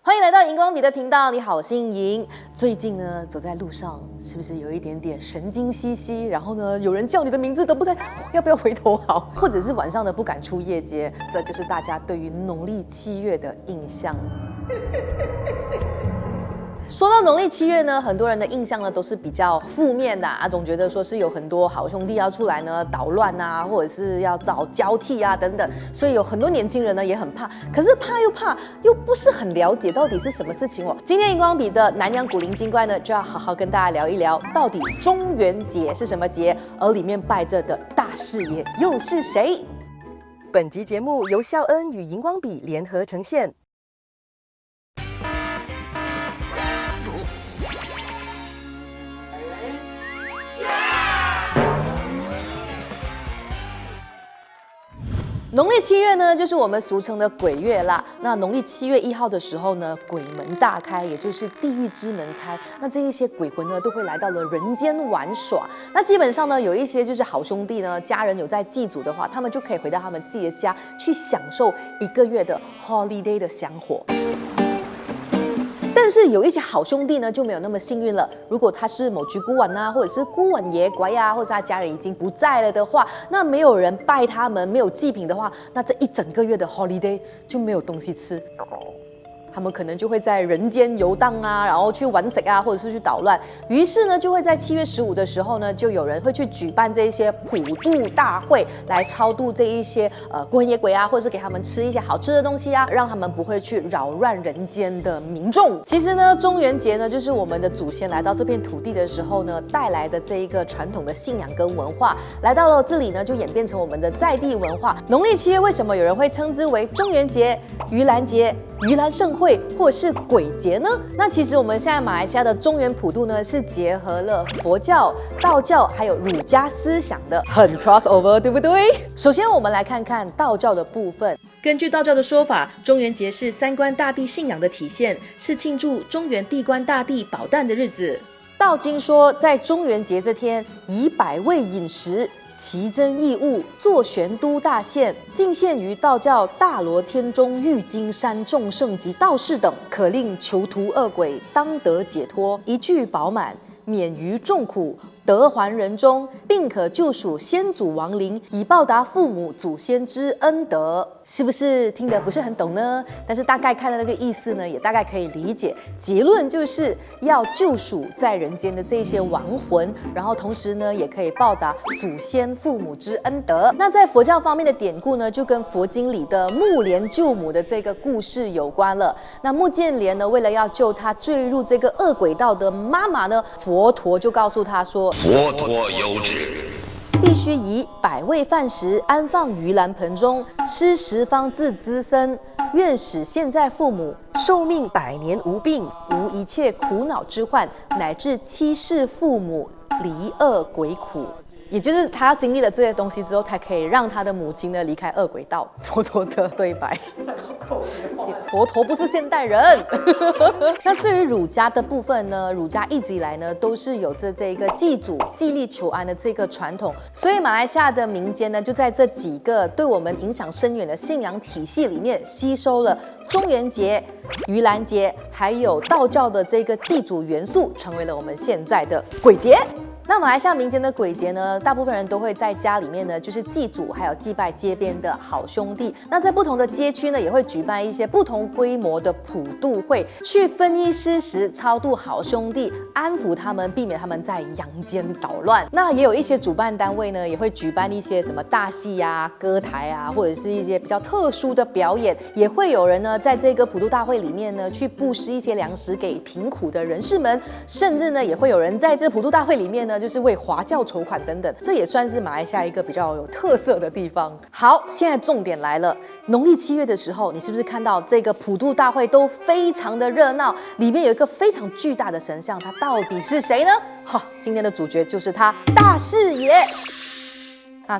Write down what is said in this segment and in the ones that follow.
欢迎来到荧光笔的频道，你好，心莹。最近呢，走在路上是不是有一点点神经兮兮？然后呢，有人叫你的名字都不在，要不要回头好？或者是晚上呢不敢出夜街，这就是大家对于农历7月的印象。说到农历7月呢，很多人的印象呢都是比较负面的总觉得说是有很多好兄弟要出来呢捣乱啊，或者是要找交替啊等等，所以有很多年轻人呢也很怕，可是怕又不是很了解到底是什么事情哦。今天荧光笔的南洋古灵精怪呢，就要好好跟大家聊一聊，到底中元节是什么节，而里面拜着的大士爷又是谁？本集节目由孝恩与荧光笔联合呈现。农历7月呢，就是我们俗称的鬼月啦。那农历7月1号的时候呢，鬼门大开，也就是地狱之门开。那这一些鬼魂呢，都会来到了人间玩耍。那基本上呢，有一些就是好兄弟呢，家人有在祭祖的话，他们就可以回到他们自己的家，去享受1个月的 holiday 的香火。但是有一些好兄弟呢就没有那么幸运了。如果他是某居孤晚啊，或者是孤晚爷乖呀，或者是他家人已经不在了的话，那没有人拜他们，没有祭品的话，那这一整个月的 holiday 就没有东西吃。他们可能就会在人间游荡啊，然后去玩色啊，或者是去捣乱。于是呢，就会在7月15的时候呢，就有人会去举办这一些普渡大会，来超度这一些孤魂野鬼啊，或者是给他们吃一些好吃的东西啊，让他们不会去扰乱人间的民众。其实呢，中元节呢，就是我们的祖先来到这片土地的时候呢，带来的这一个传统的信仰跟文化，来到了这里呢，就演变成我们的在地文化。农历7月为什么有人会称之为中元节、盂兰节、盂兰盛会，或者是鬼节呢？那其实我们现在马来西亚的中元普渡呢，是结合了佛教、道教还有儒家思想的，很 crossover， 对不对？首先我们来看看道教的部分。根据道教的说法，中元节是三官大帝信仰的体现，是庆祝中元地官大帝保诞的日子。道经说，在中元节这天，以百味饮食，奇珍异物作玄都大献，进献于道教大罗天中玉金山众圣及道士等，可令囚徒恶鬼当得解脱，一具饱满，免于众苦，得还人中，并可救赎先祖亡灵，以报答父母祖先之恩德。是不是听得不是很懂呢？但是大概看的那个意思呢，也大概可以理解。结论就是要救赎在人间的这些亡魂，然后同时呢，也可以报答祖先父母之恩德。那在佛教方面的典故呢，就跟佛经里的目连救母的这个故事有关了。那目犍连呢，为了要救他坠入这个恶鬼道的妈妈呢，佛陀就告诉他说：佛陀有旨，必须以百味饭食安放盂兰盆中，施食方自滋生。愿使现在父母寿命100年无病，无一切苦恼之患，乃至妻室父母离恶鬼苦。也就是他经历了这些东西之后，才可以让他的母亲呢离开恶鬼道。佛陀的对白，佛陀不是现代人。那至于儒家的部分呢，儒家一直以来呢都是有着这个祭祖、祭力求安的这个传统，所以马来西亚的民间呢就在这几个对我们影响深远的信仰体系里面，吸收了中元节、盂兰节，还有道教的这个祭祖元素，成为了我们现在的鬼节。那马来西亚民间的鬼节呢，大部分人都会在家里面呢，就是祭祖，还有祭拜街边的好兄弟。那在不同的街区呢，也会举办一些不同规模的普渡会，去分衣施食，超度好兄弟，安抚他们，避免他们在阳间捣乱。那也有一些主办单位呢，也会举办一些什么大戏啊、歌台啊，或者是一些比较特殊的表演。也会有人呢，在这个普渡大会里面呢，去布施一些粮食给贫苦的人士们，甚至呢，也会有人在这普渡大会里面呢，就是为华教筹款等等，这也算是马来西亚一个比较有特色的地方。好，现在重点来了，农历7月的时候，你是不是看到这个普渡大会都非常的热闹？里面有一个非常巨大的神像，它到底是谁呢？好，今天的主角就是他，大士爷。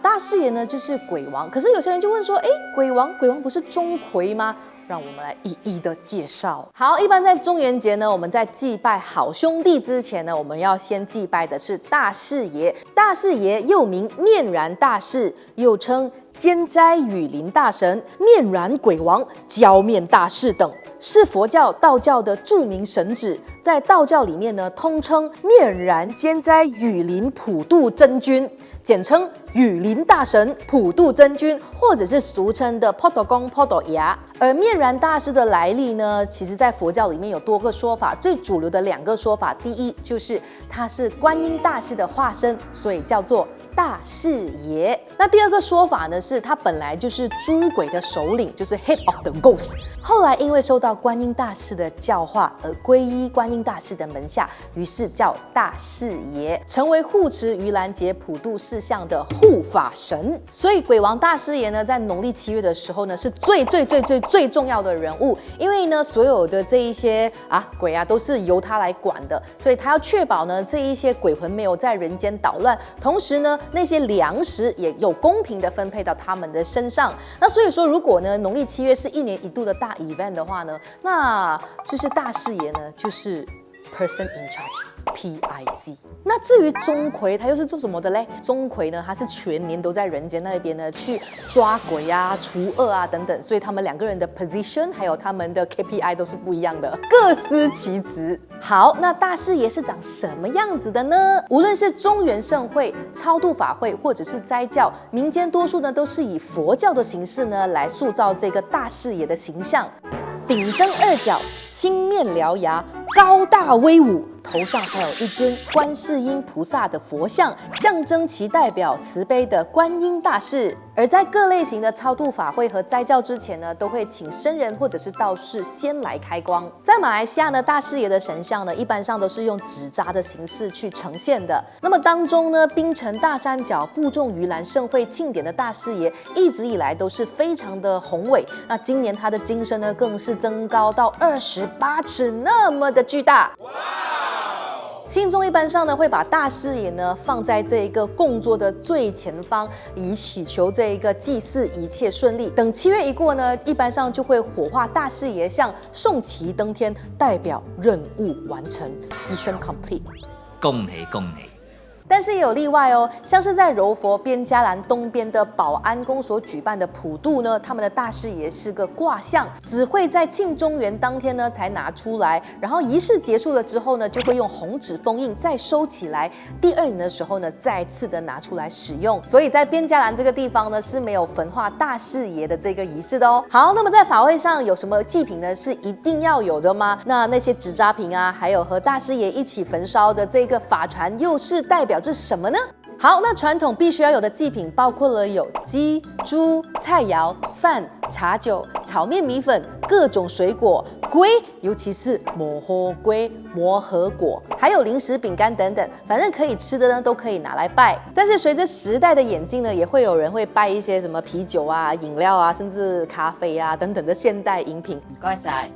大士爷呢就是鬼王，可是有些人就问说，鬼王不是钟馗吗？让我们来一一的介绍。好，一般在中元节呢，我们在祭拜好兄弟之前呢，我们要先祭拜的是大士爷。大士爷又名面燃大士，又称监斋雨林大神、面燃鬼王、浇面大士等，是佛教、道教的著名神祇。在道教里面呢，通称面燃监斋雨林普度真君，简称雨林大神、普度真君，或者是俗称的普度公、普度爷。而面燃大士的来历呢，其实在佛教里面有多个说法，最主流的2个说法，第一就是他是观音大士的化身，所以叫做大士爷。那第2个说法呢，是他本来就是诸鬼的首领，就是 Head of the Ghost， 后来因为受到观音大士的教化而皈依观音大士的门下，于是叫大士爷，成为护持盂兰节普度事项的护法神。所以鬼王大士爷呢，在农历7月的时候呢，是最重要的人物，因为呢，所有的这一些鬼都是由他来管的，所以他要确保呢，这一些鬼魂没有在人间捣乱，同时呢，那些粮食也有公平的分配到他们的身上。那所以说，如果呢，农历7月是1年1度的大 event 的话呢，那就是大士爷呢，就是 person in charge。PIC。那至于钟馗，他又是做什么的嘞？钟馗呢，他是全年都在人间那边呢，去抓鬼啊、除恶啊等等，所以他们2个人的 position 还有他们的 KPI 都是不一样的，各司其职。好，那大士爷是长什么样子的呢？无论是中元盛会、超度法会，或者是斋教，民间多数呢都是以佛教的形式呢来塑造这个大士爷的形象。顶生2角，青面獠牙，高大威武，头上还有一尊观世音菩萨的佛像，象征其代表慈悲的观音大士。而在各类型的超度法会和斋教之前呢，都会请僧人或者是道士先来开光。在马来西亚呢，大士爷的神像呢，一般上都是用纸扎的形式去呈现的。那么当中呢，槟城大三角布种盂兰盛会庆典的大士爷，一直以来都是非常的宏伟。那今年他的金身呢，更是增高到28尺那么的巨大。信众一般上呢，会把大士爷呢放在这一个供桌的最前方，以祈求这一个祭祀一切顺利。等7月一过呢，一般上就会火化大士爷像，送旗登天，代表任务完成 ，Mission complete。恭喜恭喜！但是也有例外哦，像是在柔佛边加兰东边的保安宫所举办的普渡呢，他们的大士爷是个卦象，只会在庆中元当天呢才拿出来，然后仪式结束了之后呢，就会用红纸封印再收起来，第2年的时候呢再次的拿出来使用。所以在边加兰这个地方呢是没有焚化大士爷的这个仪式的哦。好，那么在法会上有什么祭品呢？是一定要有的吗？那些纸扎品啊，还有和大士爷一起焚烧的这个法船，又是代表着什么呢？好，那传统必须要有的祭品包括了有鸡、猪、菜肴、饭、茶酒、炒面、米粉、各种水果、龟，尤其是摩诃龟、摩诃果，还有零食、饼干等等，反正可以吃的呢都可以拿来拜。但是随着时代的演进呢，也会有人会拜一些什么啤酒啊、饮料啊，甚至咖啡啊等等的现代饮品。唔該晒。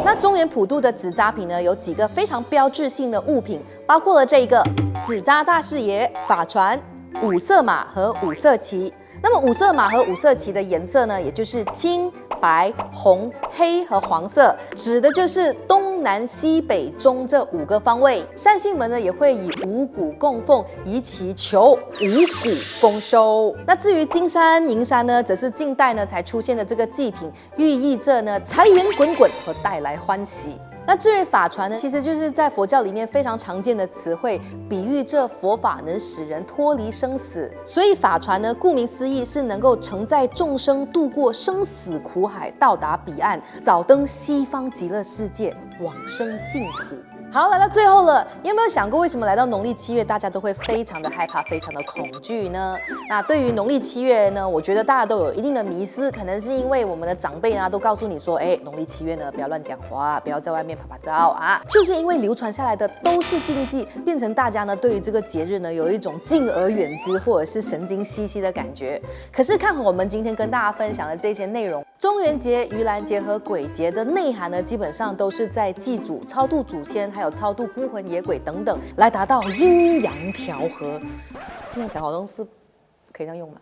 那中元普渡的纸扎品呢，有几个非常标志性的物品，包括了这一个纸扎大士爷、法船、5色马和5色旗。那么5色马和5色旗的颜色呢，也就是青、白、红、黑和黄色，指的就是东南西北中这5个方位。善信们呢也会以五谷供奉，以祈求五谷丰收。那至于金山、银山呢，则是近代呢才出现的这个祭品，寓意着呢财源滚滚和带来欢喜。那至于法船呢，其实就是在佛教里面非常常见的词汇，比喻着佛法能使人脱离生死。所以法船呢，顾名思义是能够承载众生渡过生死苦海，到达彼岸，早登西方极乐世界，往生净土。好，来到最后了，你有没有想过为什么来到农历7月，大家都会非常的害怕、非常的恐惧呢？那对于农历7月呢，我觉得大家都有一定的迷思，可能是因为我们的长辈啊都告诉你说，农历7月呢不要乱讲话，不要在外面拍拍照啊，就是因为流传下来的都是禁忌，变成大家呢对于这个节日呢有一种敬而远之或者是神经兮兮的感觉。可是看我们今天跟大家分享的这些内容，中元节、盂兰节和鬼节的内涵呢，基本上都是在祭祖、超度祖先，还有超度孤魂野鬼等等，来达到阴阳调和。阴阳调和好像是可以这样用吗？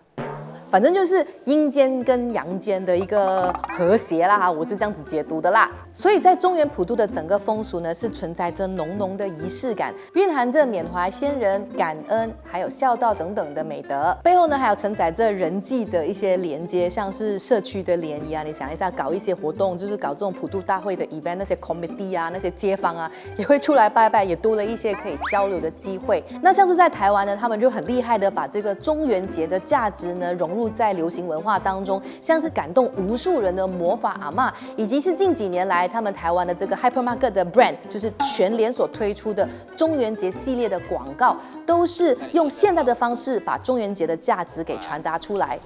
反正就是阴间跟阳间的一个和谐啦，我是这样子解读的啦。所以在中原普渡的整个风俗呢，是存在着浓浓的仪式感，蕴含着缅怀先人、感恩，还有孝道等等的美德。背后呢，还有承载着人际的一些连接，像是社区的联谊啊，你想一下，搞一些活动，就是搞这种普渡大会的 event， 那些 committee 啊，那些街坊啊，也会出来拜拜，也多了一些可以交流的机会。那像是在台湾呢，他们就很厉害的把这个中元节的价值呢融入在流行文化当中，像是感动无数人的魔法阿嬷，以及是近几年来他们台湾的这个 hypermarket 的 brand， 就是全联所推出的中元节系列的广告，都是用现代的方式把中元节的价值给传达出来。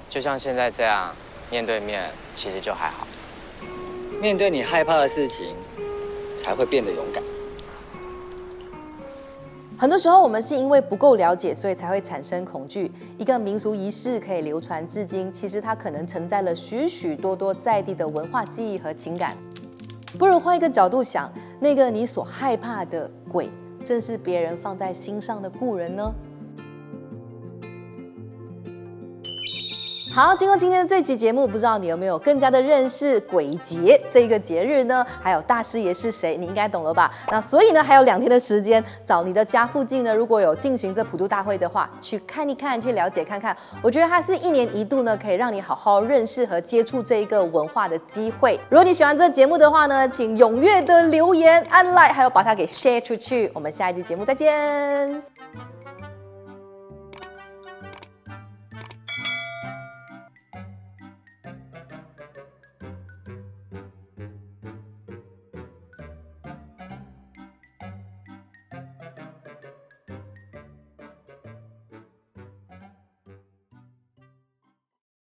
就像现在这样面对面，其实就还好。面对你害怕的事情，才会变得勇敢。很多时候，我们是因为不够了解，所以才会产生恐惧。一个民俗仪式可以流传至今，其实它可能承载了许许多多在地的文化记忆和情感。不如换一个角度想，那个你所害怕的鬼，正是别人放在心上的故人呢？好，经过今天的这期节目，不知道你有没有更加的认识鬼节这个节日呢？还有大师爷是谁？你应该懂了吧？那所以呢，还有2天的时间，找你的家附近呢，如果有进行这普渡大会的话，去看一看，去了解看看。我觉得它是1年1度呢，可以让你好好认识和接触这一个文化的机会。如果你喜欢这个节目的话呢，请踊跃的留言、按 like， 还有把它给 share 出去。我们下一期节目再见。